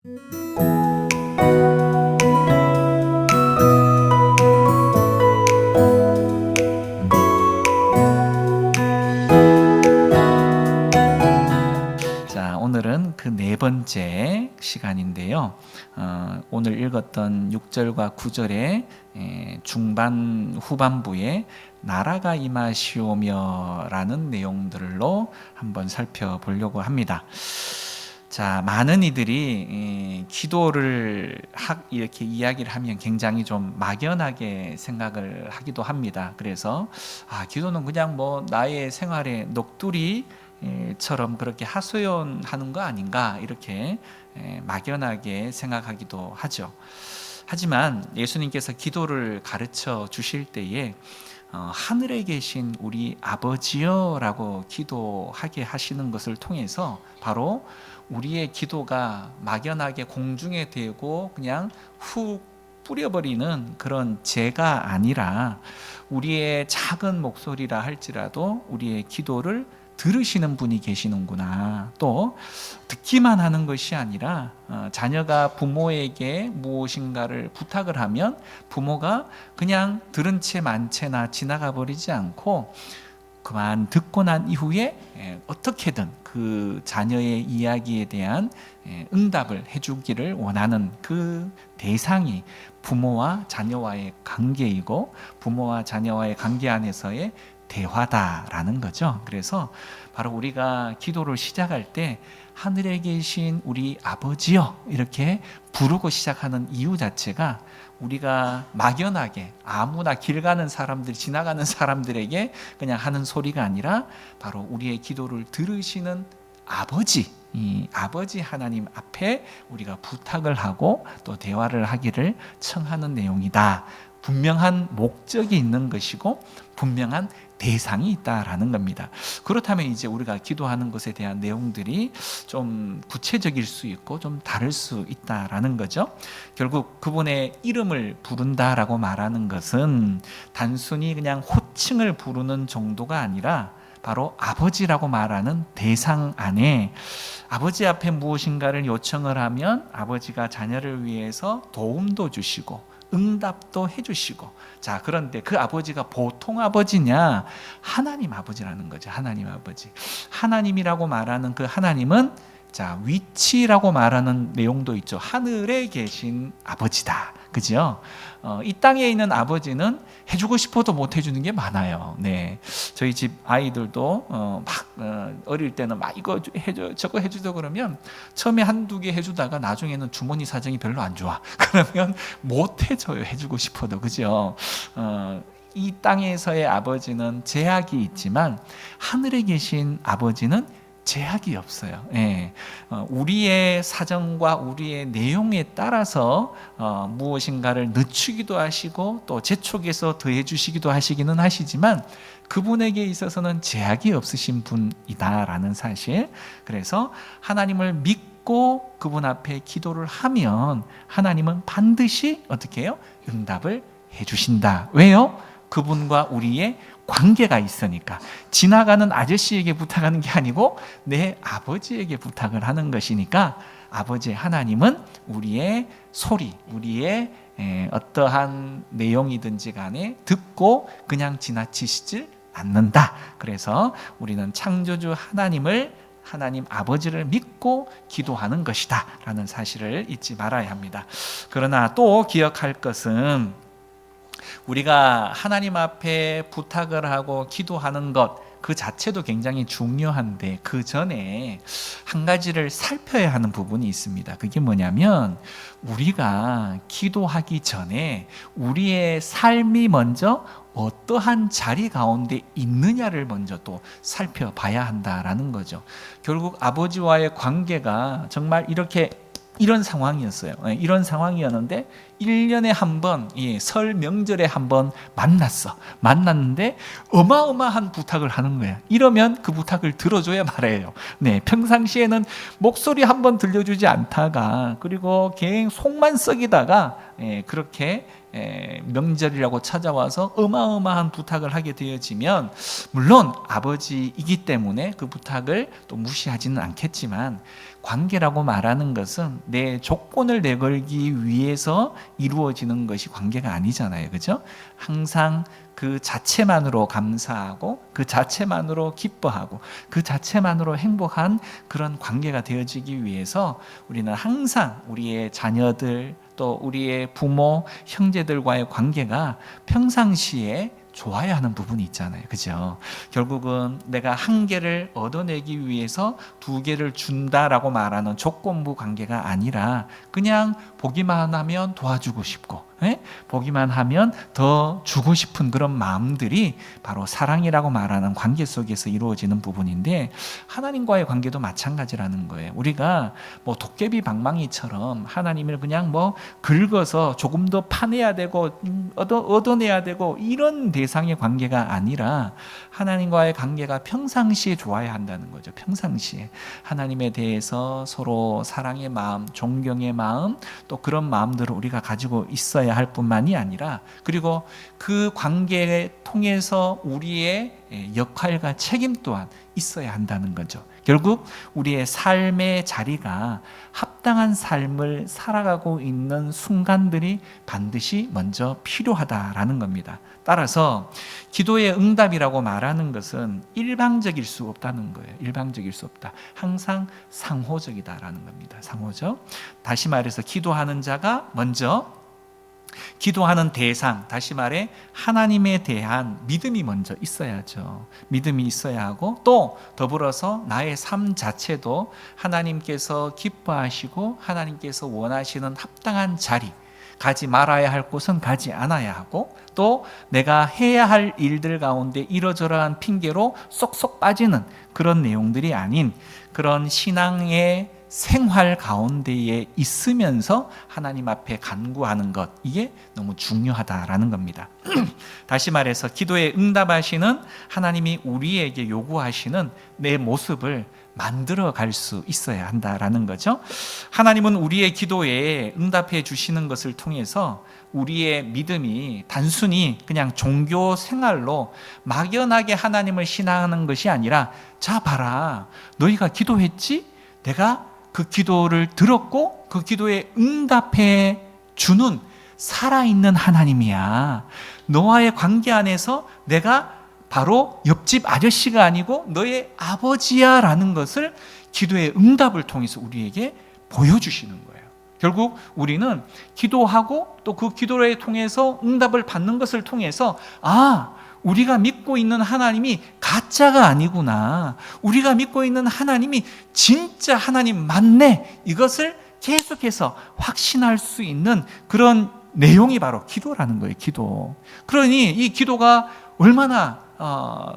자, 오늘은 그 네 번째 시간인데요. 오늘 읽었던 6절과 9절의 중반 후반부에 나라가 임하시오며 라는 내용들로 한번 살펴보려고 합니다. 자, 많은 이들이 기도를 이렇게 이야기를 하면 굉장히 좀 막연하게 생각을 하기도 합니다. 그래서 기도는 그냥 뭐 나의 생활의 녹두리처럼 그렇게 하소연하는 거 아닌가 이렇게 막연하게 생각하기도 하죠. 하지만 예수님께서 기도를 가르쳐 주실 때에 하늘에 계신 우리 아버지여라고 기도하게 하시는 것을 통해서 바로 우리의 기도가 막연하게 공중에 대고 그냥 훅 뿌려버리는 그런 죄가 아니라 우리의 작은 목소리라 할지라도 우리의 기도를 들으시는 분이 계시는구나. 또 듣기만 하는 것이 아니라 자녀가 부모에게 무엇인가를 부탁을 하면 부모가 그냥 들은 채 만채나 지나가 버리지 않고 그만 듣고 난 이후에 어떻게든 그 자녀의 이야기에 대한 응답을 해주기를 원하는 그 대상이 부모와 자녀와의 관계이고 부모와 자녀와의 관계 안에서의 대화다라는 거죠. 그래서 바로 우리가 기도를 시작할 때 하늘에 계신 우리 아버지여 이렇게 부르고 시작하는 이유 자체가 우리가 막연하게 아무나 길 가는 사람들, 지나가는 사람들에게 그냥 하는 소리가 아니라 바로 우리의 기도를 들으시는 아버지, 이 아버지 하나님 앞에 우리가 부탁을 하고 또 대화를 하기를 청하는 내용이다. 분명한 목적이 있는 것이고 분명한 대상이 있다라는 겁니다. 그렇다면 이제 우리가 기도하는 것에 대한 내용들이 좀 구체적일 수 있고 좀 다를 수 있다라는 거죠. 결국 그분의 이름을 부른다라고 말하는 것은 단순히 그냥 호칭을 부르는 정도가 아니라 바로 아버지라고 말하는 대상 안에 아버지 앞에 무엇인가를 요청을 하면 아버지가 자녀를 위해서 도움도 주시고 응답도 해주시고, 자, 그런데 그 아버지가 보통 아버지냐? 하나님 아버지라는 거죠. 하나님 아버지. 하나님이라고 말하는 그 하나님은 자, 위치라고 말하는 내용도 있죠. 하늘에 계신 아버지다. 그죠? 이 땅에 있는 아버지는 해주고 싶어도 못 해주는 게 많아요. 네, 저희 집 아이들도 어릴 때는 막 이거 해줘, 저거 해주자 그러면 처음에 한두 개 해주다가 나중에는 주머니 사정이 별로 안 좋아. 그러면 못 해줘요. 해주고 싶어도. 그죠? 이 땅에서의 아버지는 제약이 있지만 하늘에 계신 아버지는 제약이 없어요. 예. 우리의 사정과 우리의 내용에 따라서 무엇인가를 늦추기도 하시고 또 재촉해서 더해 주시기도 하시기는 하시지만 그분에게 있어서는 제약이 없으신 분이다라는 사실. 그래서 하나님을 믿고 그분 앞에 기도를 하면 하나님은 반드시 어떻게 해요? 응답을 해주신다. 왜요? 그분과 우리의 관계가 있으니까. 지나가는 아저씨에게 부탁하는 게 아니고 내 아버지에게 부탁을 하는 것이니까 아버지 하나님은 우리의 소리, 우리의 어떠한 내용이든지 간에 듣고 그냥 지나치시질 않는다. 그래서 우리는 창조주 하나님 아버지를 믿고 기도하는 것이다 라는 사실을 잊지 말아야 합니다. 그러나 또 기억할 것은 우리가 하나님 앞에 부탁을 하고 기도하는 것 그 자체도 굉장히 중요한데 그 전에 한 가지를 살펴야 하는 부분이 있습니다. 그게 뭐냐면 우리가 기도하기 전에 우리의 삶이 먼저 어떠한 자리 가운데 있느냐를 먼저 또 살펴봐야 한다라는 거죠. 결국 아버지와의 관계가 정말 이런 상황이었어요. 이런 상황이었는데 1년에 한 번, 설 명절에 한 번 만났는데 어마어마한 부탁을 하는 거예요. 이러면 그 부탁을 들어줘야 말해요. 네, 평상시에는 목소리 한 번 들려주지 않다가 그리고 속만 썩이다가 그렇게 명절이라고 찾아와서 어마어마한 부탁을 하게 되어지면, 물론 아버지이기 때문에 그 부탁을 또 무시하지는 않겠지만, 관계라고 말하는 것은 내 조건을 내걸기 위해서 이루어지는 것이 관계가 아니잖아요. 그죠? 항상 그 자체만으로 감사하고 그 자체만으로 기뻐하고 그 자체만으로 행복한 그런 관계가 되어지기 위해서 우리는 항상 우리의 자녀들, 또 우리의 부모, 형제들과의 관계가 평상시에 좋아야 하는 부분이 있잖아요. 그죠? 결국은 내가 한 개를 얻어내기 위해서 두 개를 준다라고 말하는 조건부 관계가 아니라, 그냥 보기만 하면 도와주고 싶고, 보기만 하면 더 주고 싶은 그런 마음들이 바로 사랑이라고 말하는 관계 속에서 이루어지는 부분인데, 하나님과의 관계도 마찬가지라는 거예요. 우리가 뭐 도깨비 방망이처럼 하나님을 그냥 뭐 긁어서 조금 더 파내야 되고 얻어내야 되고 이런 대상의 관계가 아니라, 하나님과의 관계가 평상시에 좋아야 한다는 거죠. 평상시에 하나님에 대해서 서로 사랑의 마음, 존경의 마음, 또 그런 마음들을 우리가 가지고 있어야 할 뿐만이 아니라, 그리고 그 관계를 통해서 우리의 역할과 책임 또한 있어야 한다는 거죠. 결국 우리의 삶의 자리가 합당한 삶을 살아가고 있는 순간들이 반드시 먼저 필요하다라는 겁니다. 따라서 기도의 응답이라고 말하는 것은 일방적일 수 없다는 거예요. 일방적일 수 없다. 항상 상호적이다라는 겁니다. 상호적. 다시 말해서 기도하는 자가 먼저, 기도하는 대상, 다시 말해 하나님에 대한 믿음이 먼저 있어야죠. 믿음이 있어야 하고, 또 더불어서 나의 삶 자체도 하나님께서 기뻐하시고 하나님께서 원하시는 합당한 자리, 가지 말아야 할 곳은 가지 않아야 하고, 또 내가 해야 할 일들 가운데 이러저러한 핑계로 쏙쏙 빠지는 그런 내용들이 아닌 그런 신앙의 생활 가운데에 있으면서 하나님 앞에 간구하는 것, 이게 너무 중요하다라는 겁니다. 다시 말해서 기도에 응답하시는 하나님이 우리에게 요구하시는 내 모습을 만들어 갈 수 있어야 한다라는 거죠. 하나님은 우리의 기도에 응답해 주시는 것을 통해서 우리의 믿음이 단순히 그냥 종교 생활로 막연하게 하나님을 신앙하는 것이 아니라, 자 봐라, 너희가 기도했지? 내가 그 기도를 들었고 그 기도에 응답해 주는 살아있는 하나님이야. 너와의 관계 안에서 내가 바로 옆집 아저씨가 아니고 너의 아버지야 라는 것을 기도의 응답을 통해서 우리에게 보여주시는 거예요. 결국 우리는 기도하고 또 그 기도를 통해서 응답을 받는 것을 통해서, 우리가 믿고 있는 하나님이 가짜가 아니구나, 우리가 믿고 있는 하나님이 진짜 하나님 맞네, 이것을 계속해서 확신할 수 있는 그런 내용이 바로 기도라는 거예요. 기도. 그러니 이 기도가 얼마나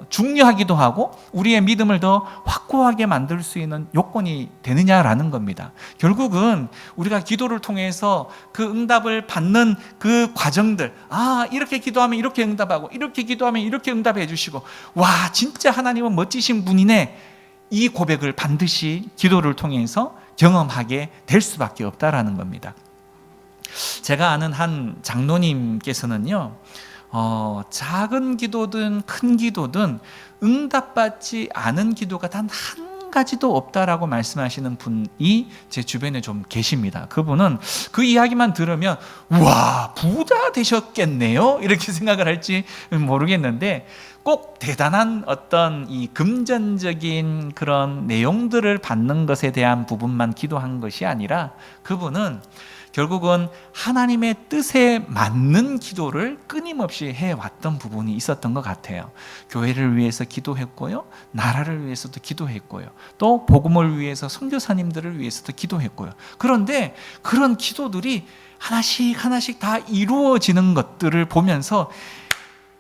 중요하기도 하고 우리의 믿음을 더 확고하게 만들 수 있는 요건이 되느냐라는 겁니다. 결국은 우리가 기도를 통해서 그 응답을 받는 그 과정들, 이렇게 기도하면 이렇게 응답하고 이렇게 기도하면 이렇게 응답해 주시고, 와 진짜 하나님은 멋지신 분이네, 이 고백을 반드시 기도를 통해서 경험하게 될 수밖에 없다라는 겁니다. 제가 아는 한 장로님께서는요, 작은 기도든 큰 기도든 응답받지 않은 기도가 단 한 가지도 없다라고 말씀하시는 분이 제 주변에 좀 계십니다. 그분은 그 이야기만 들으면 우와 부자 되셨겠네요 이렇게 생각을 할지 모르겠는데, 꼭 대단한 어떤 이 금전적인 그런 내용들을 받는 것에 대한 부분만 기도한 것이 아니라, 그분은 결국은 하나님의 뜻에 맞는 기도를 끊임없이 해왔던 부분이 있었던 것 같아요. 교회를 위해서 기도했고요, 나라를 위해서도 기도했고요, 또 복음을 위해서 선교사님들을 위해서도 기도했고요. 그런데 그런 기도들이 하나씩 다 이루어지는 것들을 보면서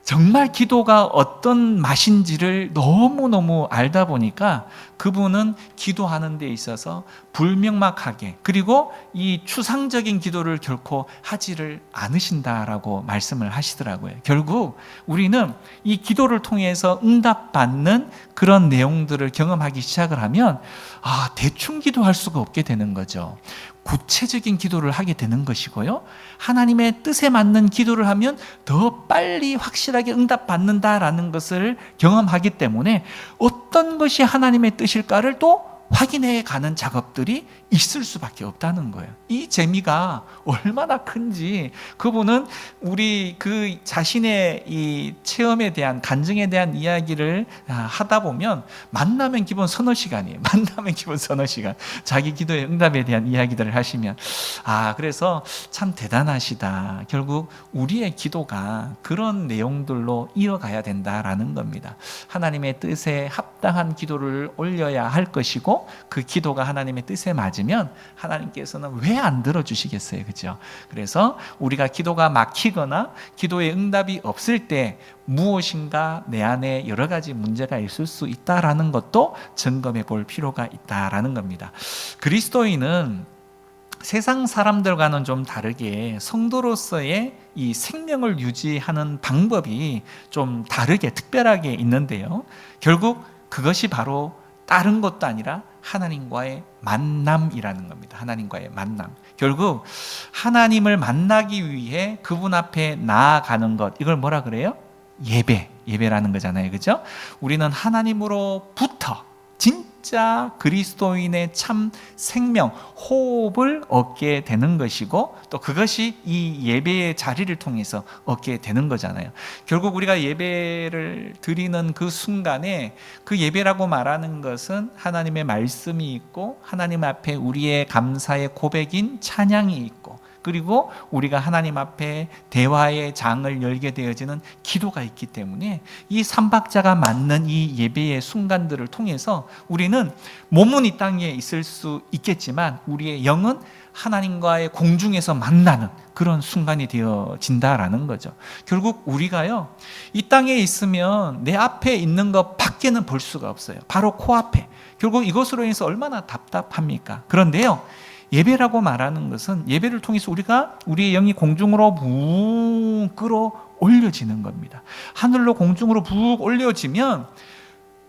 정말 기도가 어떤 맛인지를 너무너무 알다 보니까 그분은 기도하는 데 있어서 불명확하게, 그리고 이 추상적인 기도를 결코 하지를 않으신다라고 말씀을 하시더라고요. 결국 우리는 이 기도를 통해서 응답받는 그런 내용들을 경험하기 시작을 하면 대충 기도할 수가 없게 되는 거죠. 구체적인 기도를 하게 되는 것이고요. 하나님의 뜻에 맞는 기도를 하면 더 빨리 확실하게 응답받는다라는 것을 경험하기 때문에 어떤 것이 하나님의 뜻일까를 또 확인해 가는 작업들이 있을 수밖에 없다는 거예요. 이 재미가 얼마나 큰지 그분은 우리 그 자신의 이 체험에 대한 간증에 대한 이야기를 하다 보면 만나면 기본 서너 시간이에요. 만나면 기본 서너 시간. 자기 기도의 응답에 대한 이야기들을 하시면 그래서 참 대단하시다. 결국 우리의 기도가 그런 내용들로 이어가야 된다라는 겁니다. 하나님의 뜻에 합당한 기도를 올려야 할 것이고 그 기도가 하나님의 뜻에 맞으면 하나님께서는 왜 안 들어주시겠어요, 그죠? 그래서 우리가 기도가 막히거나 기도의 응답이 없을 때 무엇인가 내 안에 여러 가지 문제가 있을 수 있다라는 것도 점검해 볼 필요가 있다라는 겁니다. 그리스도인은 세상 사람들과는 좀 다르게 성도로서의 이 생명을 유지하는 방법이 좀 다르게 특별하게 있는데요. 결국 그것이 바로 다른 것도 아니라 하나님과의 만남이라는 겁니다. 하나님과의 만남. 결국 하나님을 만나기 위해 그분 앞에 나아가는 것, 이걸 뭐라 그래요? 예배라는 거잖아요. 그죠? 우리는 하나님으로부터 진짜 그리스도인의 참 생명, 호흡을 얻게 되는 것이고 또 그것이 이 예배의 자리를 통해서 얻게 되는 거잖아요. 결국 우리가 예배를 드리는 그 순간에 그 예배라고 말하는 것은 하나님의 말씀이 있고 하나님 앞에 우리의 감사의 고백인 찬양이 있고 그리고 우리가 하나님 앞에 대화의 장을 열게 되어지는 기도가 있기 때문에 이 삼박자가 맞는 이 예배의 순간들을 통해서 우리는 몸은 이 땅에 있을 수 있겠지만 우리의 영은 하나님과의 공중에서 만나는 그런 순간이 되어진다라는 거죠. 결국 우리가요, 이 땅에 있으면 내 앞에 있는 것 밖에는 볼 수가 없어요. 바로 코앞에. 결국 이것으로 인해서 얼마나 답답합니까? 그런데요, 예배라고 말하는 것은 예배를 통해서 우리가 우리의 영이 공중으로 붕 끌어올려지는 겁니다. 하늘로 공중으로 붕 올려지면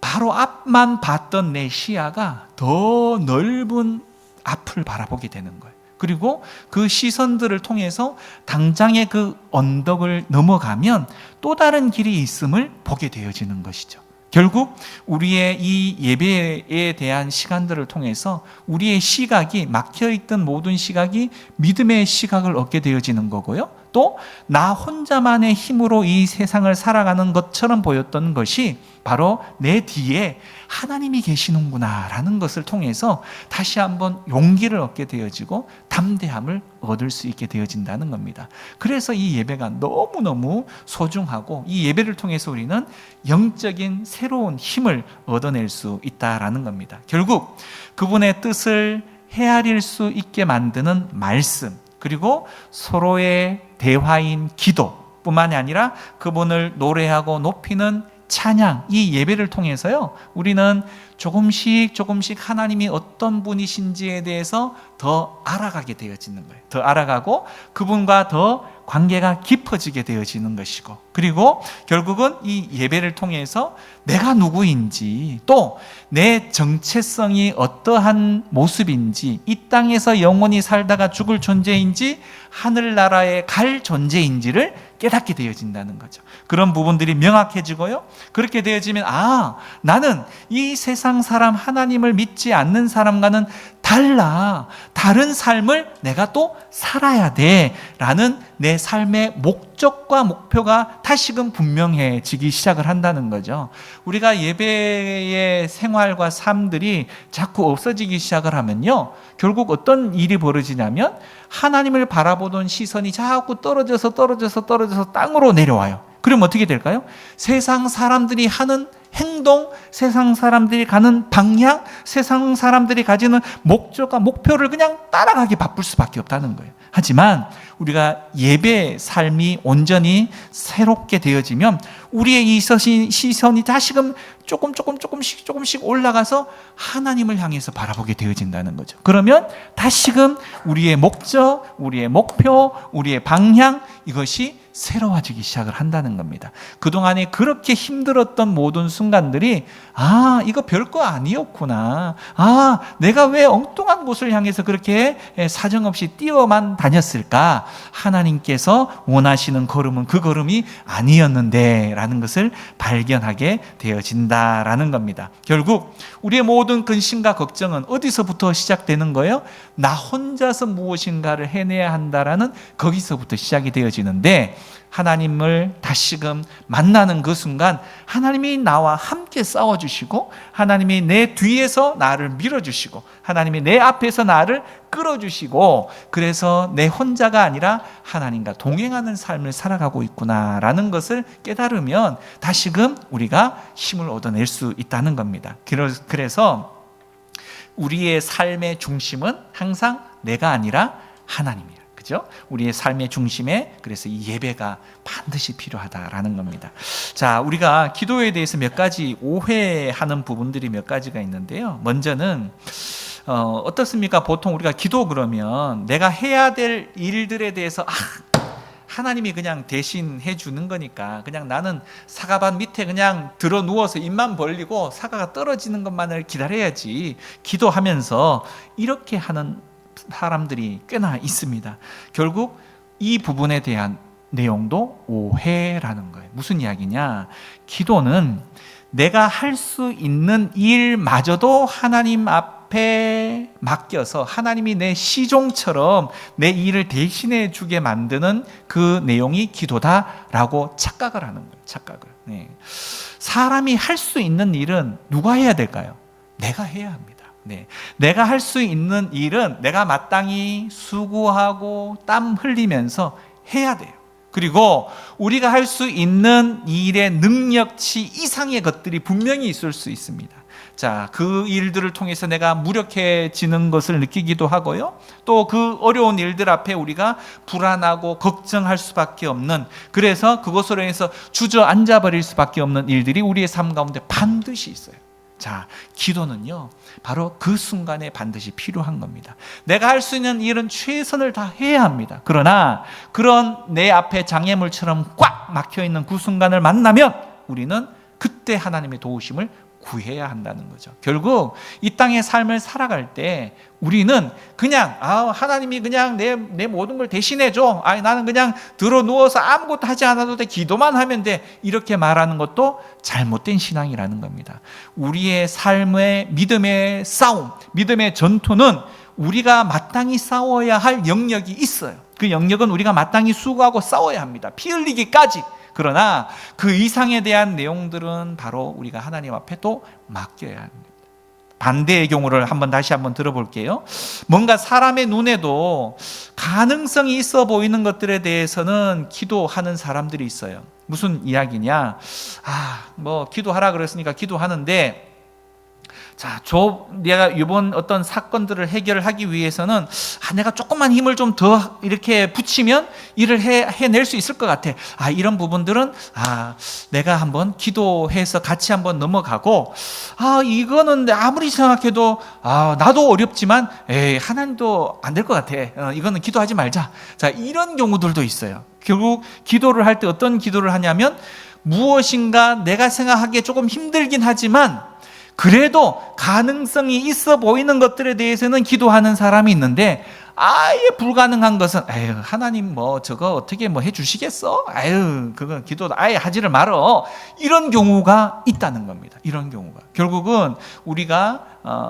바로 앞만 봤던 내 시야가 더 넓은 앞을 바라보게 되는 거예요. 그리고 그 시선들을 통해서 당장의 그 언덕을 넘어가면 또 다른 길이 있음을 보게 되어지는 것이죠. 결국 우리의 이 예배에 대한 시간들을 통해서 우리의 시각이 막혀있던 모든 시각이 믿음의 시각을 얻게 되어지는 거고요. 또 나 혼자만의 힘으로 이 세상을 살아가는 것처럼 보였던 것이 바로 내 뒤에 하나님이 계시는구나 라는 것을 통해서 다시 한번 용기를 얻게 되어지고 담대함을 얻을 수 있게 되어진다는 겁니다. 그래서 이 예배가 너무너무 소중하고 이 예배를 통해서 우리는 영적인 새로운 힘을 얻어낼 수 있다라는 겁니다. 결국 그분의 뜻을 헤아릴 수 있게 만드는 말씀, 그리고 서로의 대화인 기도뿐만이 아니라 그분을 노래하고 높이는 찬양, 이 예배를 통해서요, 우리는 조금씩 하나님이 어떤 분이신지에 대해서 더 알아가게 되어지는 거예요. 더 알아가고 그분과 더 관계가 깊어지게 되어지는 것이고, 그리고 결국은 이 예배를 통해서 내가 누구인지, 또 내 정체성이 어떠한 모습인지, 이 땅에서 영원히 살다가 죽을 존재인지, 하늘나라에 갈 존재인지를 깨닫게 되어진다는 거죠. 그런 부분들이 명확해지고요, 그렇게 되어지면 나는 이 세상 사람, 하나님을 믿지 않는 사람과는 달라, 다른 삶을 내가 또 살아야 돼 라는 내 삶의 목적과 목표가 다시금 분명해지기 시작을 한다는 거죠. 우리가 예배의 생활과 삶들이 자꾸 없어지기 시작을 하면요, 결국 어떤 일이 벌어지냐면 하나님을 바라보던 시선이 자꾸 떨어져서 땅으로 내려와요. 그럼 어떻게 될까요? 세상 사람들이 하는 행동, 세상 사람들이 가는 방향, 세상 사람들이 가지는 목적과 목표를 그냥 따라가기 바쁠 수밖에 없다는 거예요. 하지만 우리가 예배 삶이 온전히 새롭게 되어지면 우리의 이 시선이 다시금 조금씩 올라가서 하나님을 향해서 바라보게 되어진다는 거죠. 그러면 다시금 우리의 목적, 우리의 목표, 우리의 방향, 이것이 새로워지기 시작을 한다는 겁니다. 그동안에 그렇게 힘들었던 모든 순간들이 이거 별거 아니었구나. 내가 왜 엉뚱한 곳을 향해서 그렇게 사정없이 뛰어만 다녔을까? 하나님께서 원하시는 걸음은 그 걸음이 아니었는데 라는 것을 발견하게 되어진다라는 겁니다. 결국 우리의 모든 근심과 걱정은 어디서부터 시작되는 거예요? 나 혼자서 무엇인가를 해내야 한다라는 거기서부터 시작이 되어지는데, 하나님을 다시금 만나는 그 순간 하나님이 나와 함께 싸워주시고, 하나님이 내 뒤에서 나를 밀어주시고, 하나님이 내 앞에서 나를 끌어주시고, 그래서 내 혼자가 아니라 하나님과 동행하는 삶을 살아가고 있구나라는 것을 깨달으면 다시금 우리가 힘을 얻어낼 수 있다는 겁니다. 그래서 우리의 삶의 중심은 항상 내가 아니라 하나님이에요. 그죠? 우리의 삶의 중심에 그래서 이 예배가 반드시 필요하다라는 겁니다. 자, 우리가 기도에 대해서 몇 가지 오해하는 부분들이 몇 가지가 있는데요. 먼저는 어떻습니까? 보통 우리가 기도 그러면 내가 해야 될 일들에 대해서 하나님이 그냥 대신 해주는 거니까 그냥 나는 사과밭 밑에 그냥 들어 누워서 입만 벌리고 사과가 떨어지는 것만을 기다려야지 기도하면서 이렇게 하는 사람들이 꽤나 있습니다. 결국 이 부분에 대한 내용도 오해라는 거예요. 무슨 이야기냐? 기도는 내가 할 수 있는 일마저도 하나님 앞에 맡겨서 하나님이 내 시종처럼 내 일을 대신해 주게 만드는 그 내용이 기도다라고 착각을 하는 거예요. 착각을. 네. 사람이 할 수 있는 일은 누가 해야 될까요? 내가 해야 합니다. 네. 내가 할 수 있는 일은 내가 마땅히 수고하고 땀 흘리면서 해야 돼요. 그리고 우리가 할 수 있는 일의 능력치 이상의 것들이 분명히 있을 수 있습니다. 자, 그 일들을 통해서 내가 무력해지는 것을 느끼기도 하고요. 또 그 어려운 일들 앞에 우리가 불안하고 걱정할 수밖에 없는, 그래서 그것으로 인해서 주저앉아 버릴 수밖에 없는 일들이 우리의 삶 가운데 반드시 있어요. 자, 기도는요, 바로 그 순간에 반드시 필요한 겁니다. 내가 할 수 있는 일은 최선을 다해야 합니다. 그러나 그런 내 앞에 장애물처럼 꽉 막혀있는 그 순간을 만나면 우리는 그때 하나님의 도우심을 구해야 한다는 거죠. 결국 이 땅의 삶을 살아갈 때 우리는 그냥 하나님이 그냥 내 모든 걸 대신해줘, 나는 그냥 들어 누워서 아무것도 하지 않아도 돼, 기도만 하면 돼, 이렇게 말하는 것도 잘못된 신앙이라는 겁니다. 우리의 삶의 믿음의 싸움, 믿음의 전투는 우리가 마땅히 싸워야 할 영역이 있어요. 그 영역은 우리가 마땅히 수고하고 싸워야 합니다. 피 흘리기까지. 그러나 그 이상에 대한 내용들은 바로 우리가 하나님 앞에 또 맡겨야 합니다. 반대의 경우를 다시 한번 들어볼게요. 뭔가 사람의 눈에도 가능성이 있어 보이는 것들에 대해서는 기도하는 사람들이 있어요. 무슨 이야기냐? 기도하라 그랬으니까 기도하는데, 자, 내가 이번 어떤 사건들을 해결하기 위해서는 내가 조금만 힘을 좀 더 이렇게 붙이면 일을 해낼 수 있을 것 같아. 이런 부분들은 내가 한번 기도해서 같이 한번 넘어가고, 이거는 아무리 생각해도 나도 어렵지만 하나님도 안 될 것 같아. 이거는 기도하지 말자. 자, 이런 경우들도 있어요. 결국 기도를 할 때 어떤 기도를 하냐면, 무엇인가 내가 생각하기에 조금 힘들긴 하지만 그래도 가능성이 있어 보이는 것들에 대해서는 기도하는 사람이 있는데, 아예 불가능한 것은 하나님 저거 어떻게 해주시겠어? 그건 기도 아예 하지를 말어. 이런 경우가 있다는 겁니다. 이런 경우가 결국은 우리가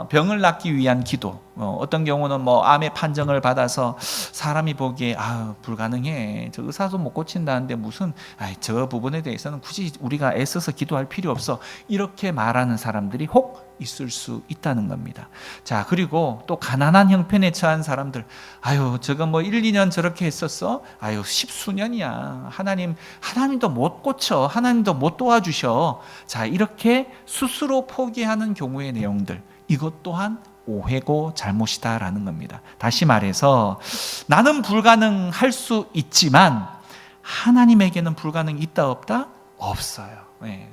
병을 낫기 위한 기도, 어떤 경우는 암의 판정을 받아서 사람이 보기에 불가능해, 저 의사도 못 고친다는데 무슨 저 부분에 대해서는 굳이 우리가 애써서 기도할 필요 없어, 이렇게 말하는 사람들이 혹 있을 수 있다는 겁니다. 자, 그리고 또 가난한 형편에 처한 사람들, 저거 1, 2년 저렇게 했었어? 십수년이야. 하나님도 못 고쳐, 하나님도 못 도와주셔. 자, 이렇게 스스로 포기하는 경우의 내용들, 이것 또한 오해고 잘못이다라는 겁니다. 다시 말해서 나는 불가능할 수 있지만 하나님에게는 불가능이 있다 없다? 없어요.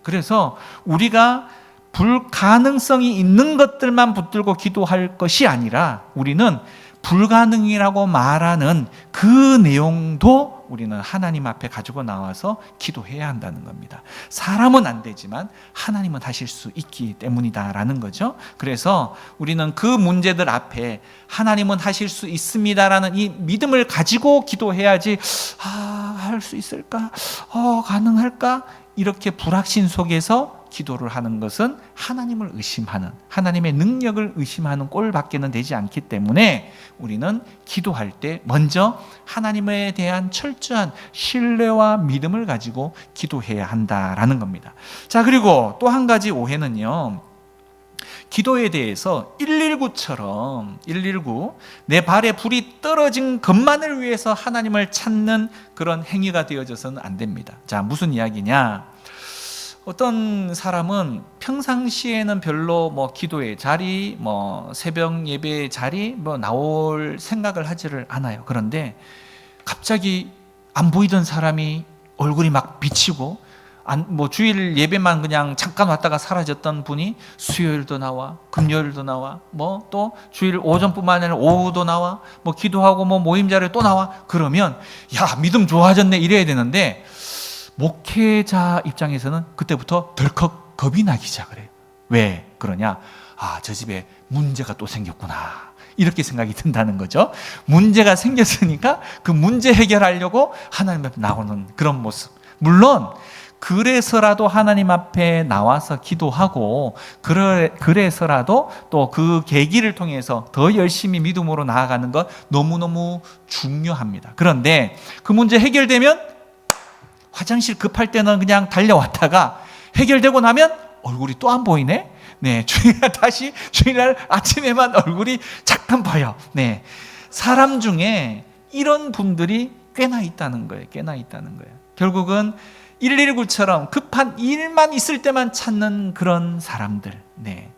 그래서 우리가 불가능성이 있는 것들만 붙들고 기도할 것이 아니라 우리는 불가능이라고 말하는 그 내용도 우리는 하나님 앞에 가지고 나와서 기도해야 한다는 겁니다. 사람은 안 되지만 하나님은 하실 수 있기 때문이다라는 거죠. 그래서 우리는 그 문제들 앞에 하나님은 하실 수 있습니다라는 이 믿음을 가지고 기도해야지, 할 수 있을까? 가능할까? 이렇게 불확신 속에서 기도를 하는 것은 하나님을 의심하는, 하나님의 능력을 의심하는 꼴밖에는 되지 않기 때문에 우리는 기도할 때 먼저 하나님에 대한 철저한 신뢰와 믿음을 가지고 기도해야 한다라는 겁니다. 자, 그리고 또 한 가지 오해는요, 기도에 대해서 119처럼 119 내 발에 불이 떨어진 것만을 위해서 하나님을 찾는 그런 행위가 되어져서는 안 됩니다. 자, 무슨 이야기냐? 어떤 사람은 평상시에는 별로 기도의 자리, 새벽 예배의 자리 나올 생각을 하지를 않아요. 그런데 갑자기 안 보이던 사람이 얼굴이 막 비치고, 주일 예배만 그냥 잠깐 왔다가 사라졌던 분이 수요일도 나와, 금요일도 나와, 또 주일 오전뿐만 아니라 오후도 나와, 기도하고 모임 자리에 또 나와. 그러면 야, 믿음 좋아졌네 이래야 되는데, 목회자 입장에서는 그때부터 덜컥 겁이 나기 시작을 해요. 왜 그러냐? 저 집에 문제가 또 생겼구나, 이렇게 생각이 든다는 거죠. 문제가 생겼으니까 그 문제 해결하려고 하나님 앞에 나오는 그런 모습. 물론 그래서라도 하나님 앞에 나와서 기도하고, 그래서라도 또 그 계기를 통해서 더 열심히 믿음으로 나아가는 것 너무너무 중요합니다. 그런데 그 문제 해결되면 화장실 급할 때는 그냥 달려왔다가 해결되고 나면 얼굴이 또 안 보이네? 네, 주일날 아침에만 얼굴이 잠깐 보여. 네, 사람 중에 이런 분들이 꽤나 있다는 거예요. 결국은 119처럼 급한 일만 있을 때만 찾는 그런 사람들. 네,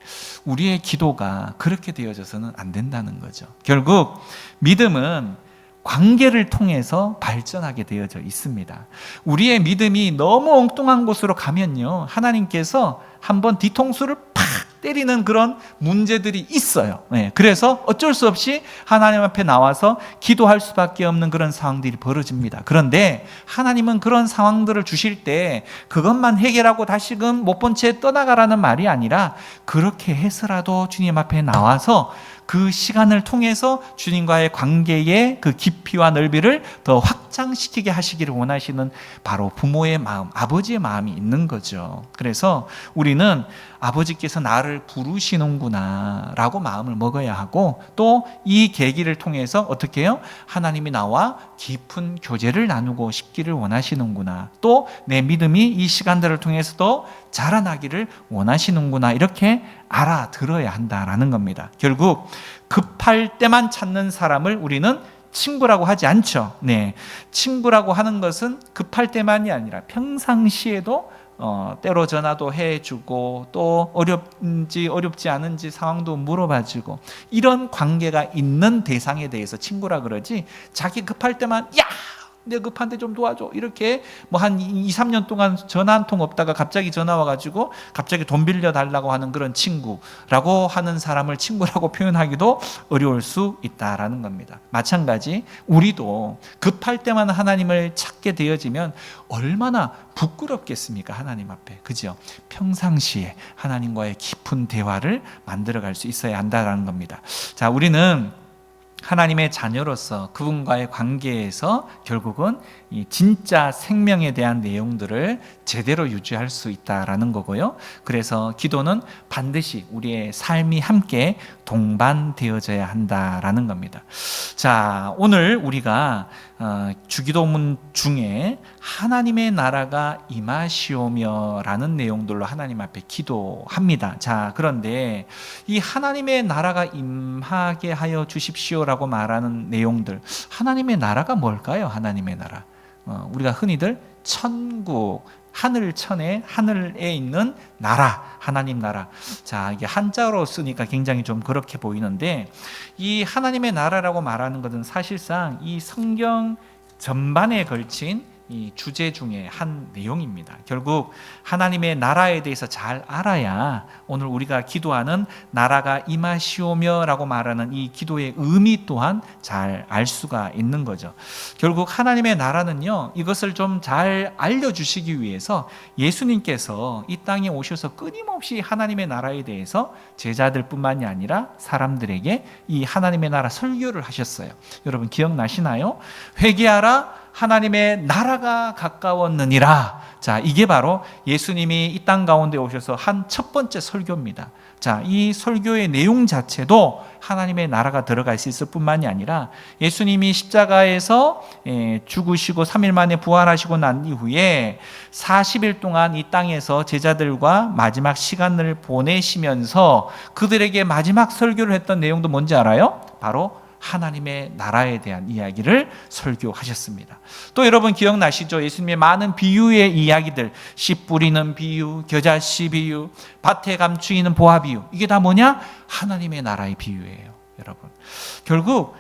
우리의 기도가 그렇게 되어져서는 안 된다는 거죠. 결국 믿음은 관계를 통해서 발전하게 되어져 있습니다. 우리의 믿음이 너무 엉뚱한 곳으로 가면요, 하나님께서 한번 뒤통수를 팍 때리는 그런 문제들이 있어요. 네, 그래서 어쩔 수 없이 하나님 앞에 나와서 기도할 수밖에 없는 그런 상황들이 벌어집니다. 그런데 하나님은 그런 상황들을 주실 때 그것만 해결하고 다시금 못 본 채 떠나가라는 말이 아니라, 그렇게 해서라도 주님 앞에 나와서 그 시간을 통해서 주님과의 관계의 그 깊이와 넓이를 더 확장시키게 하시기를 원하시는 바로 부모의 마음, 아버지의 마음이 있는 거죠. 그래서 우리는 아버지께서 나를 부르시는구나 라고 마음을 먹어야 하고, 또 이 계기를 통해서 어떻게 해요? 하나님이 나와 깊은 교제를 나누고 싶기를 원하시는구나, 또 내 믿음이 이 시간들을 통해서도 자라나기를 원하시는구나, 이렇게 알아들어야 한다라는 겁니다. 결국 급할 때만 찾는 사람을 우리는 친구라고 하지 않죠. 네, 친구라고 하는 것은 급할 때만이 아니라 평상시에도 때로 전화도 해주고, 또 어렵지 않은지 상황도 물어봐주고, 이런 관계가 있는 대상에 대해서 친구라 그러지, 자기 급할 때만 야, 내가 급한데 좀 도와줘, 이렇게 한 2, 3년 동안 전화 한 통 없다가 갑자기 전화 와가지고 갑자기 돈 빌려달라고 하는 그런 친구라고 하는 사람을 친구라고 표현하기도 어려울 수 있다라는 겁니다. 마찬가지 우리도 급할 때만 하나님을 찾게 되어지면 얼마나 부끄럽겠습니까? 하나님 앞에. 그죠? 평상시에 하나님과의 깊은 대화를 만들어갈 수 있어야 한다는 겁니다. 자, 우리는 하나님의 자녀로서 그분과의 관계에서 결국은 이 진짜 생명에 대한 내용들을 제대로 유지할 수 있다라는 거고요. 그래서 기도는 반드시 우리의 삶이 함께 동반되어져야 한다라는 겁니다. 자, 오늘 우리가 주기도문 중에 하나님의 나라가 임하시오며 라는 내용들로 하나님 앞에 기도합니다. 자, 그런데 이 하나님의 나라가 임하게 하여 주십시오라고 말하는 내용들, 하나님의 나라가 뭘까요? 하나님의 나라, 우리가 흔히들 천국, 하늘천에, 하늘에 있는 나라, 하나님 나라. 자, 이게 한자로 쓰니까 굉장히 좀 그렇게 보이는데, 이 하나님의 나라라고 말하는 것은 사실상 이 성경 전반에 걸친 이 주제 중에 한 내용입니다. 결국 하나님의 나라에 대해서 잘 알아야 오늘 우리가 기도하는 나라가 임하시오며라고 말하는 이 기도의 의미 또한 잘 알 수가 있는 거죠. 결국 하나님의 나라는요, 이것을 좀 잘 알려주시기 위해서 예수님께서 이 땅에 오셔서 끊임없이 하나님의 나라에 대해서 제자들뿐만이 아니라 사람들에게 이 하나님의 나라 설교를 하셨어요. 여러분 기억나시나요? 회개하라, 하나님의 나라가 가까웠느니라. 자, 이게 바로 예수님이 이 땅 가운데 오셔서 한 첫 번째 설교입니다. 자, 이 설교의 내용 자체도 하나님의 나라가 들어가 있을 뿐만이 아니라 예수님이 십자가에서 죽으시고 3일 만에 부활하시고 난 이후에 40일 동안 이 땅에서 제자들과 마지막 시간을 보내시면서 그들에게 마지막 설교를 했던 내용도 뭔지 알아요? 바로 하나님의 나라에 대한 이야기를 설교하셨습니다. 또 여러분 기억나시죠? 예수님의 많은 비유의 이야기들, 씨 뿌리는 비유, 겨자씨 비유, 밭에 감추이는 보화 비유, 이게 다 뭐냐? 하나님의 나라의 비유예요. 여러분, 결국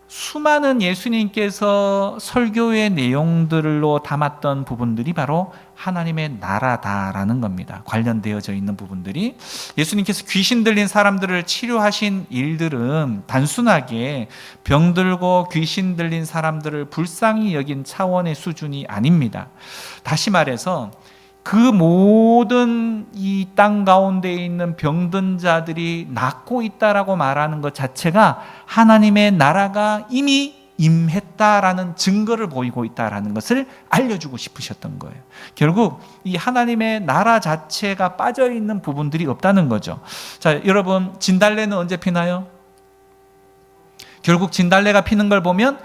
수많은 예수님께서 설교의 내용들로 담았던 부분들이 바로 하나님의 나라다라는 겁니다. 관련되어져 있는 부분들이, 예수님께서 귀신 들린 사람들을 치료하신 일들은 단순하게 병들고 귀신 들린 사람들을 불쌍히 여긴 차원의 수준이 아닙니다. 다시 말해서 그 모든 이 땅 가운데 있는 병든 자들이 낫고 있다라고 말하는 것 자체가 하나님의 나라가 이미 임했다라는 증거를 보이고 있다라는 것을 알려주고 싶으셨던 거예요. 결국 이 하나님의 나라 자체가 빠져 있는 부분들이 없다는 거죠. 자, 여러분 진달래는 언제 피나요? 결국 진달래가 피는 걸 보면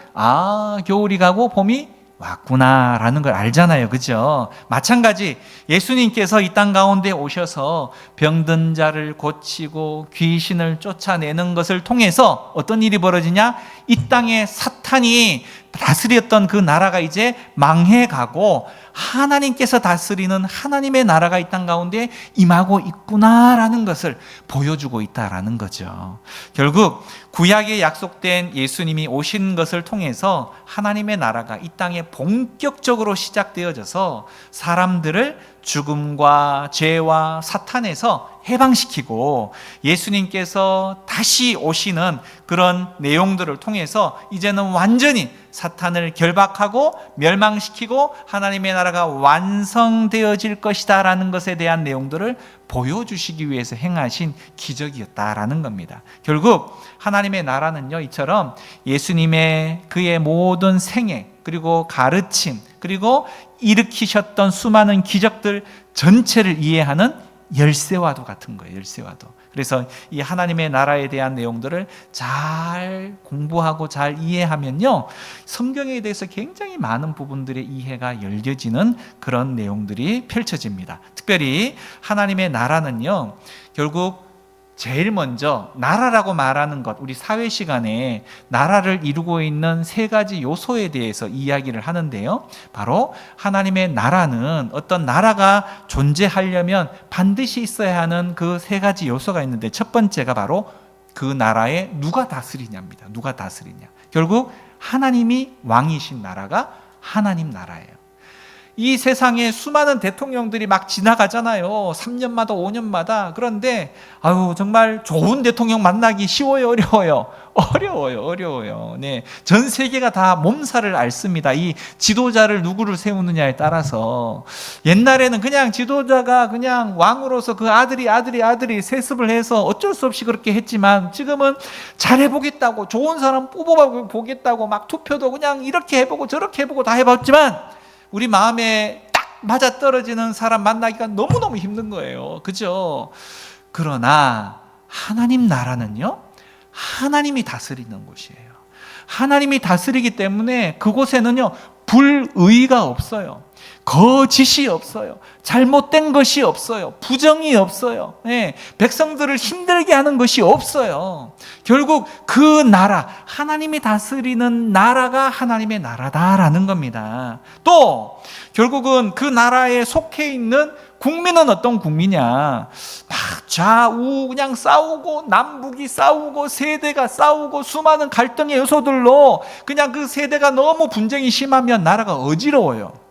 겨울이 가고 봄이 왔구나라는 걸 알잖아요. 그죠? 마찬가지 예수님께서 이 땅 가운데 오셔서 병든 자를 고치고 귀신을 쫓아내는 것을 통해서 어떤 일이 벌어지냐? 이 땅에 사탄이 다스렸던 그 나라가 이제 망해가고 하나님께서 다스리는 하나님의 나라가 이 땅 가운데 임하고 있구나라는 것을 보여주고 있다라는 거죠. 결국 구약에 약속된 예수님이 오신 것을 통해서 하나님의 나라가 이 땅에 본격적으로 시작되어져서 사람들을 죽음과 죄와 사탄에서 해방시키고 예수님께서 다시 오시는 그런 내용들을 통해서 이제는 완전히 사탄을 결박하고 멸망시키고 하나님의 나라가 완성되어질 것이다 라는 것에 대한 내용들을 보여주시기 위해서 행하신 기적이었다라는 겁니다. 결국 하나님의 나라는요, 이처럼 예수님의 그의 모든 생애 그리고 가르침 그리고 일으키셨던 수많은 기적들 전체를 이해하는 열쇠와도 같은 거예요. 열쇠와도. 그래서 이 하나님의 나라에 대한 내용들을 잘 공부하고 잘 이해하면요, 성경에 대해서 굉장히 많은 부분들의 이해가 열려지는 그런 내용들이 펼쳐집니다. 특별히 하나님의 나라는요, 결국 제일 먼저 나라라고 말하는 것, 우리 사회 시간에 나라를 이루고 있는 세 가지 요소에 대해서 이야기를 하는데요, 바로 하나님의 나라는 어떤 나라가 존재하려면 반드시 있어야 하는 그 세 가지 요소가 있는데, 첫 번째가 바로 그 나라에 누가 다스리냐입니다. 누가 다스리냐. 결국 하나님이 왕이신 나라가 하나님 나라예요. 이 세상에 수많은 대통령들이 막 지나가잖아요. 3년마다 5년마다. 그런데 정말 좋은 대통령 만나기 쉬워요, 어려워요? 어려워요. 네, 전 세계가 다 몸살을 앓습니다. 이 지도자를 누구를 세우느냐에 따라서. 옛날에는 그냥 지도자가 그냥 왕으로서 그 아들이 세습을 해서 어쩔 수 없이 그렇게 했지만, 지금은 잘해보겠다고, 좋은 사람 뽑아보겠다고 막 투표도 그냥 이렇게 해보고 저렇게 해보고 다 해봤지만 우리 마음에 딱 맞아떨어지는 사람 만나기가 너무너무 힘든 거예요. 그죠? 그러나 하나님 나라는요, 하나님이 다스리는 곳이에요. 하나님이 다스리기 때문에 그곳에는요, 불의가 없어요. 거짓이 없어요. 잘못된 것이 없어요. 부정이 없어요. 네, 백성들을 힘들게 하는 것이 없어요. 결국 그 나라, 하나님이 다스리는 나라가 하나님의 나라다라는 겁니다. 또 결국은 그 나라에 속해 있는 국민은 어떤 국민이냐? 막 좌우 그냥 싸우고, 남북이 싸우고, 세대가 싸우고, 수많은 갈등의 요소들로 그냥 그 세대가 너무 분쟁이 심하면 나라가 어지러워요.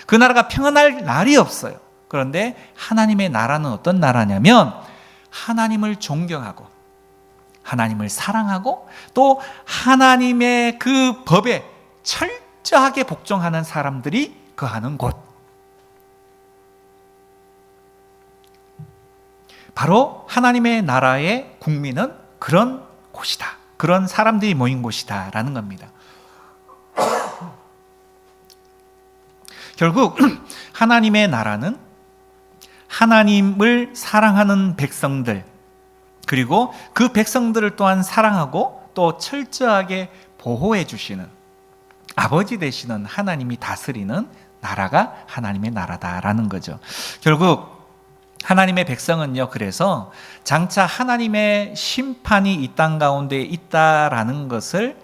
그 나라가 평안할 날이 없어요. 그런데 하나님의 나라는 어떤 나라냐면 하나님을 존경하고 하나님을 사랑하고 또 하나님의 그 법에 철저하게 복종하는 사람들이 거하는 곳. 바로 하나님의 나라의 국민은 그런 곳이다. 그런 사람들이 모인 곳이다 라는 겁니다. 결국 하나님의 나라는 하나님을 사랑하는 백성들, 그리고 그 백성들을 또한 사랑하고 또 철저하게 보호해 주시는 아버지 되시는 하나님이 다스리는 나라가 하나님의 나라다라는 거죠. 결국 하나님의 백성은요, 그래서 장차 하나님의 심판이 이 땅 가운데 있다라는 것을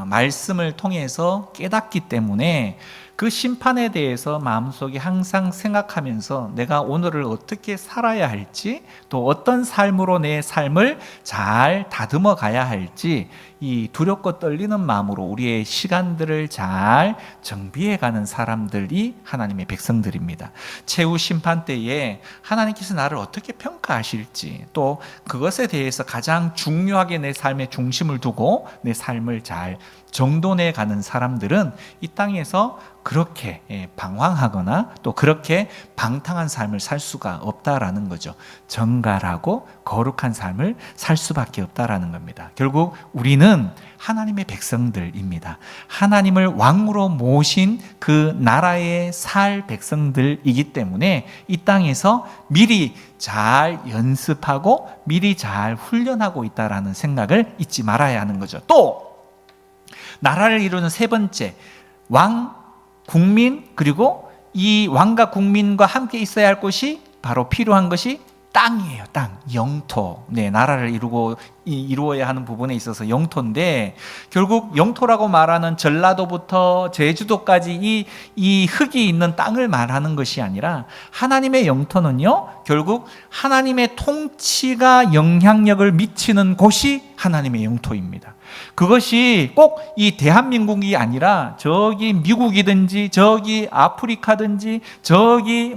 말씀을 통해서 깨닫기 때문에 그 심판에 대해서 마음속에 항상 생각하면서 내가 오늘을 어떻게 살아야 할지, 또 어떤 삶으로 내 삶을 잘 다듬어 가야 할지 이 두렵고 떨리는 마음으로 우리의 시간들을 잘 정비해 가는 사람들이 하나님의 백성들입니다. 최후 심판 때에 하나님께서 나를 어떻게 평가하실지, 또 그것에 대해서 가장 중요하게 내 삶의 중심을 두고 내 삶을 잘 정돈해 가는 사람들은 이 땅에서 그렇게 방황하거나 또 그렇게 방탕한 삶을 살 수가 없다라는 거죠. 정갈하고 거룩한 삶을 살 수밖에 없다라는 겁니다. 결국 우리는 하나님의 백성들입니다. 하나님을 왕으로 모신 그 나라에 살 백성들이기 때문에 이 땅에서 미리 잘 연습하고 미리 잘 훈련하고 있다라는 생각을 잊지 말아야 하는 거죠. 또 나라를 이루는 세 번째, 왕, 국민, 그리고 이 왕과 국민과 함께 있어야 할 것이 바로 필요한 것이 땅이에요. 땅, 영토. 네, 나라를 이루어야 하는 부분에 있어서 영토인데, 결국 영토라고 말하는 전라도부터 제주도까지 이 흙이 있는 땅을 말하는 것이 아니라 하나님의 영토는요, 결국 하나님의 통치가 영향력을 미치는 곳이 하나님의 영토입니다. 그것이 꼭 이 대한민국이 아니라 저기 미국이든지 저기 아프리카든지 저기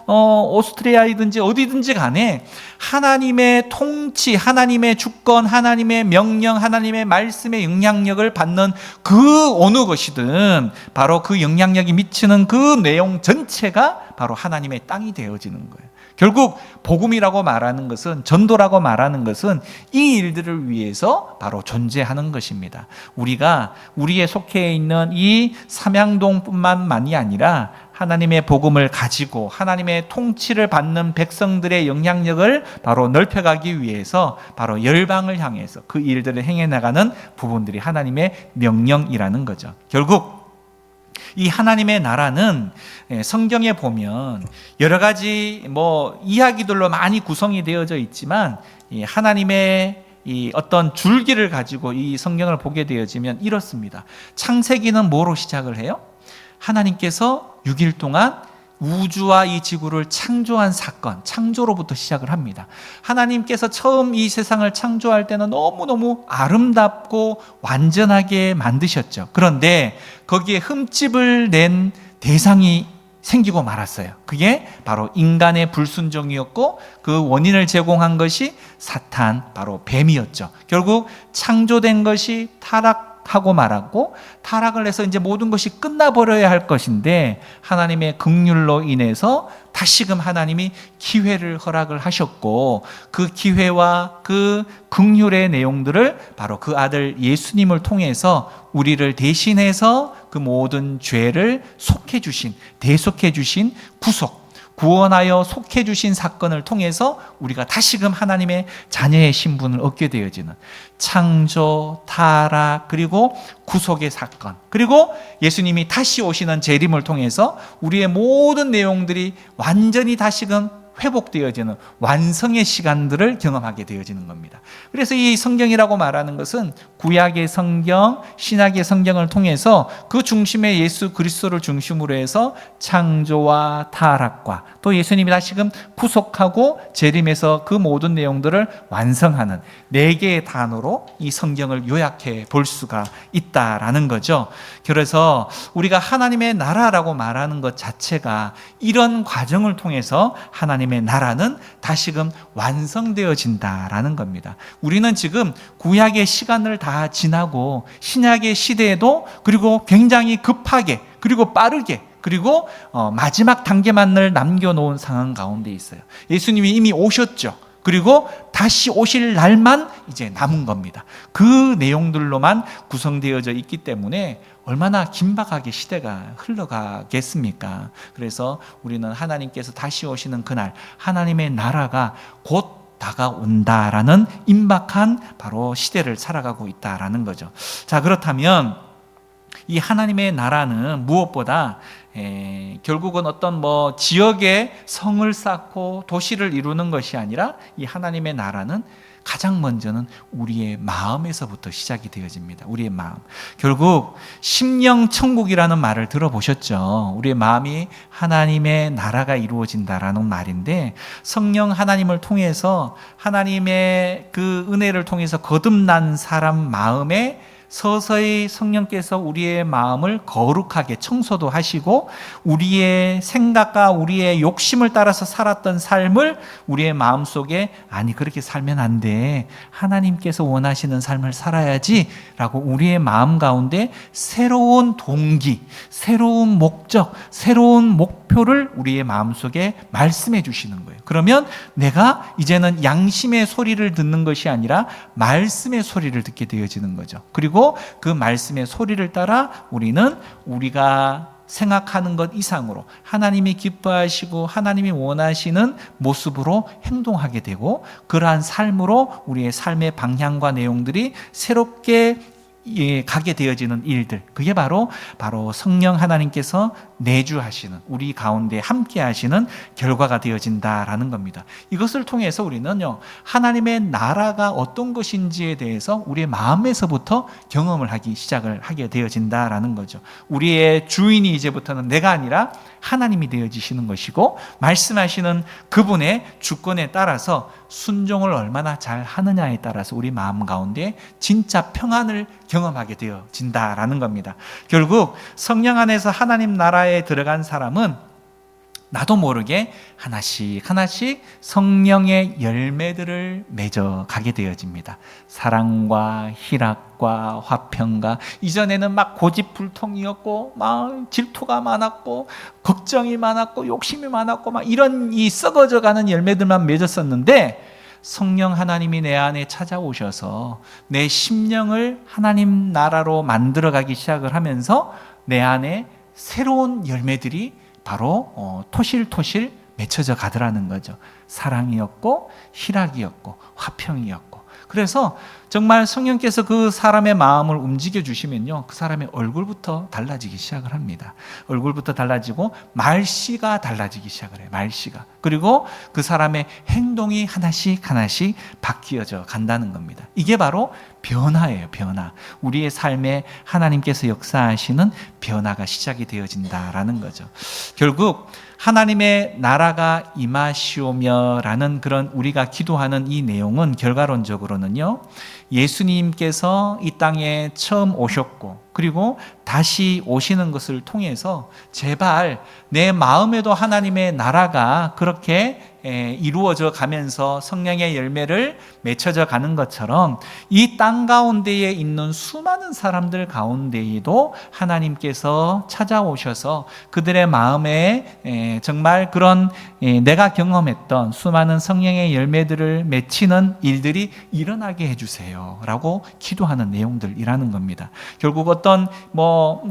오스트리아이든지 어디든지 간에 하나님의 통치, 하나님의 주권, 하나님의 명령, 하나님의 말씀의 영향력을 받는 그 어느 것이든 바로 그 영향력이 미치는 그 내용 전체가 바로 하나님의 땅이 되어지는 거예요. 결국 복음이라고 말하는 것은, 전도라고 말하는 것은 이 일들을 위해서 바로 존재하는 것입니다. 우리가 우리에 속해 있는 이 삼양동뿐만이 아니라 하나님의 복음을 가지고 하나님의 통치를 받는 백성들의 영향력을 바로 넓혀가기 위해서 바로 열방을 향해서 그 일들을 행해 나가는 부분들이 하나님의 명령이라는 거죠. 결국 이 하나님의 나라는 성경에 보면 여러 가지 이야기들로 많이 구성이 되어져 있지만 이 하나님의 이 어떤 줄기를 가지고 이 성경을 보게 되어지면 이렇습니다. 창세기는 뭐로 시작을 해요? 하나님께서 6일 동안 우주와 이 지구를 창조한 사건, 창조로부터 시작을 합니다. 하나님께서 처음 이 세상을 창조할 때는 너무너무 아름답고 완전하게 만드셨죠. 그런데 거기에 흠집을 낸 대상이 생기고 말았어요. 그게 바로 인간의 불순종이었고 그 원인을 제공한 것이 사탄, 바로 뱀이었죠. 결국 창조된 것이 타락하고 말았고, 타락을 해서 이제 모든 것이 끝나버려야 할 것인데 하나님의 긍휼로 인해서 다시금 하나님이 기회를 허락을 하셨고, 그 기회와 그 긍휼의 내용들을 바로 그 아들 예수님을 통해서 우리를 대신해서 그 모든 죄를 속해 주신, 대속해 주신 구원하여 속해 주신 사건을 통해서 우리가 다시금 하나님의 자녀의 신분을 얻게 되어지는 창조, 타락, 그리고 구속의 사건, 그리고 예수님이 다시 오시는 재림을 통해서 우리의 모든 내용들이 완전히 다시금 회복되어지는 완성의 시간들을 경험하게 되어지는 겁니다. 그래서 이 성경이라고 말하는 것은 구약의 성경, 신약의 성경을 통해서 그 중심에 예수 그리스도를 중심으로 해서 창조와 타락과 또 예수님이 다시금 구속하고 재림해서 그 모든 내용들을 완성하는 4개의 단어로 이 성경을 요약해 볼 수가 있다라는 거죠. 그래서 우리가 하나님의 나라라고 말하는 것 자체가 이런 과정을 통해서 하나님의 나라는 다시금 완성되어진다라는 겁니다. 우리는 지금 구약의 시간을 다 지나고 신약의 시대에도 그리고 굉장히 급하게 그리고 빠르게 그리고 마지막 단계만을 남겨놓은 상황 가운데 있어요. 예수님이 이미 오셨죠. 그리고 다시 오실 날만 이제 남은 겁니다. 그 내용들로만 구성되어져 있기 때문에 얼마나 긴박하게 시대가 흘러가겠습니까? 그래서 우리는 하나님께서 다시 오시는 그날 하나님의 나라가 곧 다가온다라는 임박한 바로 시대를 살아가고 있다라는 거죠. 자, 그렇다면 이 하나님의 나라는 무엇보다 결국은 어떤 지역에 성을 쌓고 도시를 이루는 것이 아니라 이 하나님의 나라는 가장 먼저는 우리의 마음에서부터 시작이 되어집니다. 우리의 마음. 결국 심령천국이라는 말을 들어보셨죠? 우리의 마음이 하나님의 나라가 이루어진다라는 말인데 성령 하나님을 통해서 하나님의 그 은혜를 통해서 거듭난 사람 마음에 서서히 성령께서 우리의 마음을 거룩하게 청소도 하시고 우리의 생각과 우리의 욕심을 따라서 살았던 삶을 우리의 마음속에 아니 그렇게 살면 안 돼. 하나님께서 원하시는 삶을 살아야지 라고 우리의 마음 가운데 새로운 동기, 새로운 목적, 새로운 목표를 우리의 마음속에 말씀해 주시는 거예요. 그러면 내가 이제는 양심의 소리를 듣는 것이 아니라 말씀의 소리를 듣게 되어지는 거죠. 그리고 그 말씀의 소리를 따라 우리는 우리가 생각하는 것 이상으로 하나님이 기뻐하시고 하나님이 원하시는 모습으로 행동하게 되고 그러한 삶으로 우리의 삶의 방향과 내용들이 새롭게 가게 되어지는 일들, 그게 바로 성령 하나님께서 내주하시는 우리 가운데 함께 하시는 결과가 되어진다라는 겁니다. 이것을 통해서 우리는요 하나님의 나라가 어떤 것인지에 대해서 우리의 마음에서부터 경험을 시작을 하게 되어진다라는 거죠. 우리의 주인이 이제부터는 내가 아니라 하나님이 되어지시는 것이고 말씀하시는 그분의 주권에 따라서 순종을 얼마나 잘 하느냐에 따라서 우리 마음 가운데 진짜 평안을 경험하게 되어진다라는 겁니다. 결국 성령 안에서 하나님 나라에 들어간 사람은 나도 모르게 하나씩 성령의 열매들을 맺어 가게 되어집니다. 사랑과 희락과 화평과 이전에는 막 고집불통이었고 막 질투가 많았고 걱정이 많았고 욕심이 많았고 막 이런 이 썩어져 가는 열매들만 맺었었는데 성령 하나님이 내 안에 찾아오셔서 내 심령을 하나님 나라로 만들어가기 시작을 하면서 내 안에 새로운 열매들이 바로 토실토실 맺혀져 가더라는 거죠. 사랑이었고 희락이었고 화평이었고 그래서 정말 성령께서 그 사람의 마음을 움직여 주시면요 그 사람의 얼굴부터 달라지기 시작을 합니다. 얼굴부터 달라지고 말씨가 달라지기 시작을 해요. 말씨가. 그리고 그 사람의 행동이 하나씩 바뀌어져 간다는 겁니다. 이게 바로 변화예요. 변화. 우리의 삶에 하나님께서 역사하시는 변화가 시작이 되어진다라는 거죠. 결국 하나님의 나라가 임하시오며라는 그런 우리가 기도하는 이 내용은 결과론적으로는요 예수님께서 이 땅에 처음 오셨고 그리고 다시 오시는 것을 통해서 제발 내 마음에도 하나님의 나라가 그렇게 이루어져 가면서 성령의 열매를 맺혀져 가는 것처럼 이 땅 가운데에 있는 수많은 사람들 가운데에도 하나님께서 찾아오셔서 그들의 마음에 정말 그런 내가 경험했던 수많은 성령의 열매들을 맺히는 일들이 일어나게 해주세요 라고 기도하는 내용들이라는 겁니다. 결국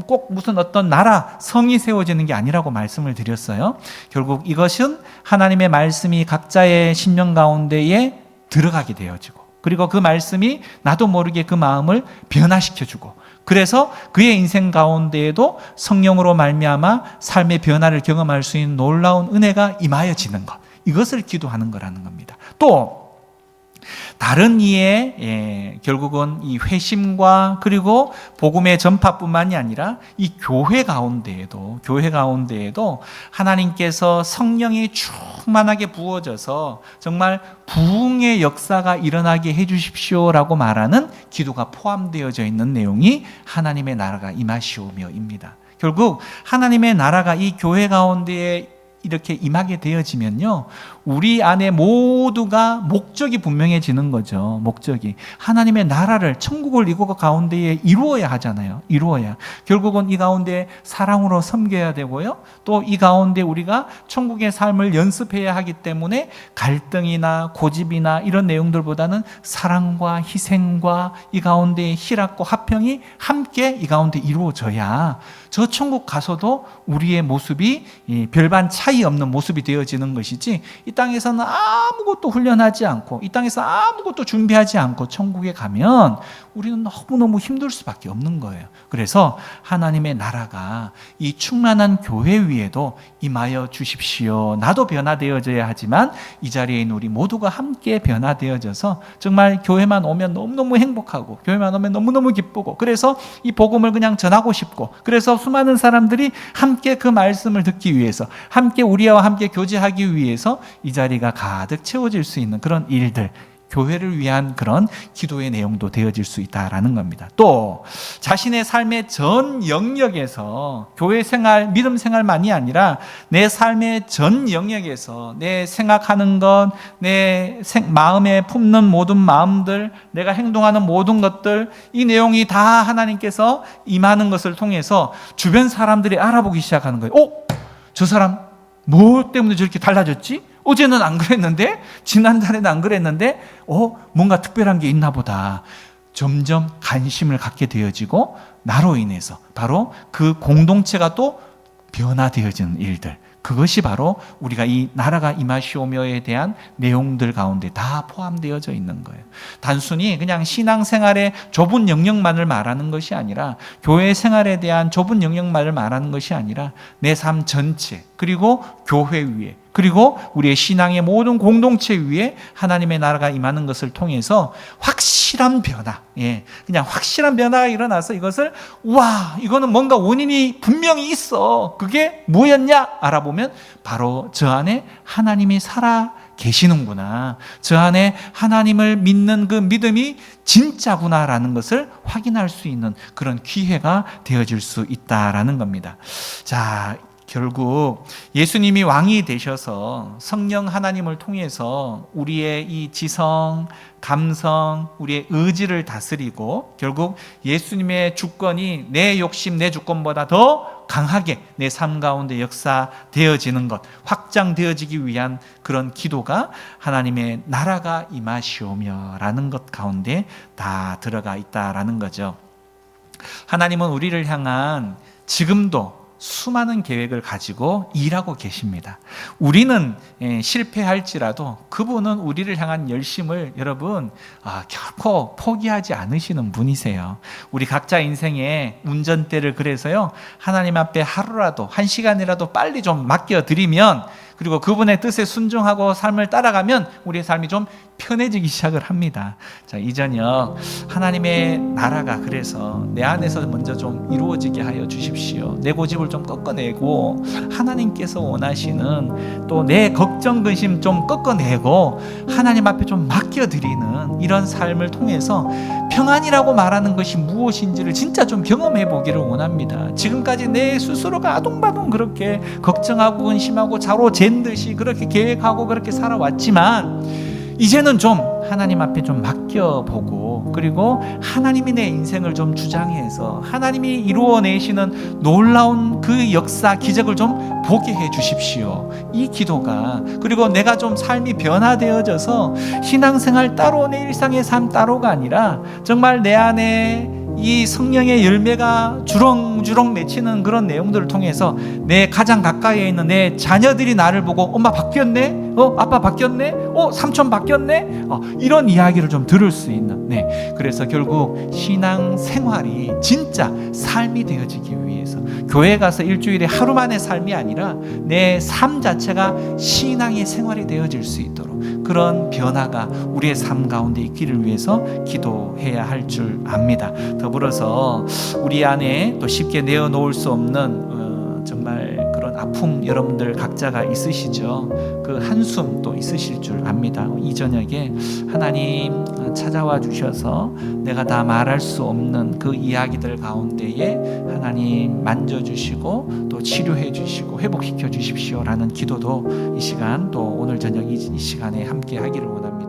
꼭 무슨 어떤 나라, 성이 세워지는 게 아니라고 말씀을 드렸어요. 결국 이것은 하나님의 말씀이 각자의 심령 가운데에 들어가게 되어지고 그리고 그 말씀이 나도 모르게 그 마음을 변화시켜주고 그래서 그의 인생 가운데에도 성령으로 말미암아 삶의 변화를 경험할 수 있는 놀라운 은혜가 임하여지는 것. 이것을 기도하는 거라는 겁니다. 또 다른 이의 결국은 이 회심과 그리고 복음의 전파뿐만이 아니라 이 교회 가운데에도 하나님께서 성령이 충만하게 부어져서 정말 부흥의 역사가 일어나게 해주십시오라고 말하는 기도가 포함되어져 있는 내용이 하나님의 나라가 임하시오며입니다. 결국 하나님의 나라가 이 교회 가운데에 이렇게 임하게 되어지면요, 우리 안에 모두가 목적이 분명해지는 거죠. 목적이 하나님의 나라를, 천국을 이곳 가운데에 이루어야 하잖아요. 이루어야 결국은 이 가운데 사랑으로 섬겨야 되고요, 또 이 가운데 우리가 천국의 삶을 연습해야 하기 때문에 갈등이나 고집이나 이런 내용들보다는 사랑과 희생과 이 가운데 희락과 화평이 함께 이 가운데 이루어져야 저 천국 가서도 우리의 모습이 별반 차이 없는 모습이 되어지는 것이지, 이 땅에서는 아무것도 훈련하지 않고 이 땅에서 아무것도 준비하지 않고 천국에 가면 우리는 너무너무 힘들 수밖에 없는 거예요. 그래서 하나님의 나라가 이 충만한 교회 위에도 임하여 주십시오. 나도 변화되어져야 하지만 이 자리에 있는 우리 모두가 함께 변화되어져서 정말 교회만 오면 너무너무 행복하고 교회만 오면 너무너무 기쁘고, 그래서 이 복음을 그냥 전하고 싶고, 그래서 수많은 사람들이 함께 그 말씀을 듣기 위해서, 함께 우리와 함께 교제하기 위해서 이 자리가 가득 채워질 수 있는 그런 일들, 교회를 위한 그런 기도의 내용도 되어질 수 있다라는 겁니다. 또 자신의 삶의 전 영역에서, 교회 생활, 믿음 생활만이 아니라 내 삶의 전 영역에서 내 생각하는 것, 내 마음에 품는 모든 마음들, 내가 행동하는 모든 것들, 이 내용이 다 하나님께서 임하는 것을 통해서 주변 사람들이 알아보기 시작하는 거예요. 저 사람 뭐 때문에 저렇게 달라졌지? 어제는 안 그랬는데, 지난달에는 안 그랬는데, 뭔가 특별한 게 있나 보다. 점점 관심을 갖게 되어지고, 나로 인해서 바로 그 공동체가 또 변화되어지는 일들, 그것이 바로 우리가 이 나라가 임하시오며에 대한 내용들 가운데 다 포함되어져 있는 거예요. 단순히 그냥 신앙생활의 좁은 영역만을 말하는 것이 아니라, 교회 생활에 대한 좁은 영역만을 말하는 것이 아니라 내 삶 전체, 그리고 교회 위에, 그리고 우리의 신앙의 모든 공동체 위에 하나님의 나라가 임하는 것을 통해서 확실한 변화, 그냥 확실한 변화가 일어나서 이것을, 이거는 뭔가 원인이 분명히 있어. 그게 뭐였냐? 알아보면 바로 저 안에 하나님이 살아 계시는구나, 저 안에 하나님을 믿는 그 믿음이 진짜구나라는 것을 확인할 수 있는 그런 기회가 되어질 수 있다라는 겁니다. 자, 결국 예수님이 왕이 되셔서 성령 하나님을 통해서 우리의 이 지성, 감성, 우리의 의지를 다스리고, 결국 예수님의 주권이 내 욕심, 내 주권보다 더 강하게 내 삶 가운데 역사되어지는 것, 확장되어지기 위한 그런 기도가 하나님의 나라가 임하시오며라는 것 가운데 다 들어가 있다라는 거죠. 하나님은 우리를 향한 지금도 수많은 계획을 가지고 일하고 계십니다. 우리는 실패할지라도 그분은 우리를 향한 열심을, 여러분, 결코 포기하지 않으시는 분이세요. 우리 각자 인생의 운전대를 그래서요, 하나님 앞에 하루라도, 한 시간이라도 빨리 좀 맡겨드리면, 그리고 그분의 뜻에 순종하고 삶을 따라가면 우리의 삶이 좀 편해지기 시작을 합니다. 자, 이 저녁 하나님의 나라가 그래서 내 안에서 먼저 좀 이루어지게 하여 주십시오. 내 고집을 좀 꺾어내고, 하나님께서 원하시는 또 내 걱정 근심 좀 꺾어내고 하나님 앞에 좀 맡겨드리는 이런 삶을 통해서 평안이라고 말하는 것이 무엇인지를 진짜 좀 경험해 보기를 원합니다. 지금까지 내 스스로가 아둥바둥 그렇게 걱정하고 근심하고 자로 잰 듯이 그렇게 계획하고 그렇게 살아왔지만, 이제는 좀 하나님 앞에 좀 맡겨보고, 그리고 하나님이 내 인생을 좀 주장해서 하나님이 이루어내시는 놀라운 그 역사, 기적을 좀 보게 해 주십시오. 이 기도가, 그리고 내가 좀 삶이 변화되어져서 신앙생활 따로, 내 일상의 삶 따로가 아니라 정말 내 안에 이 성령의 열매가 주렁주렁 맺히는 그런 내용들을 통해서 내 가장 가까이에 있는 내 자녀들이 나를 보고 엄마 바뀌었네? 아빠 바뀌었네? 삼촌 바뀌었네? 이런 이야기를 좀 들을 수 있는, 그래서 결국 신앙 생활이 진짜 삶이 되어지기 위해서 교회 가서 일주일에 하루 만의 삶이 아니라 내 삶 자체가 신앙의 생활이 되어질 수 있도록 그런 변화가 우리의 삶 가운데 있기를 위해서 기도해야 할 줄 압니다. 더불어서 우리 안에 또 쉽게 내어놓을 수 없는 정말 그런 아픔 여러분들 각자가 있으시죠. 그 한숨 또 있으실 줄 압니다. 이 저녁에 하나님 찾아와 주셔서 내가 다 말할 수 없는 그 이야기들 가운데에 하나님 만져주시고 또 치료해 주시고 회복시켜 주십시오라는 기도도 이 시간 또 오늘 저녁 이 시간에 함께 하기를 원합니다.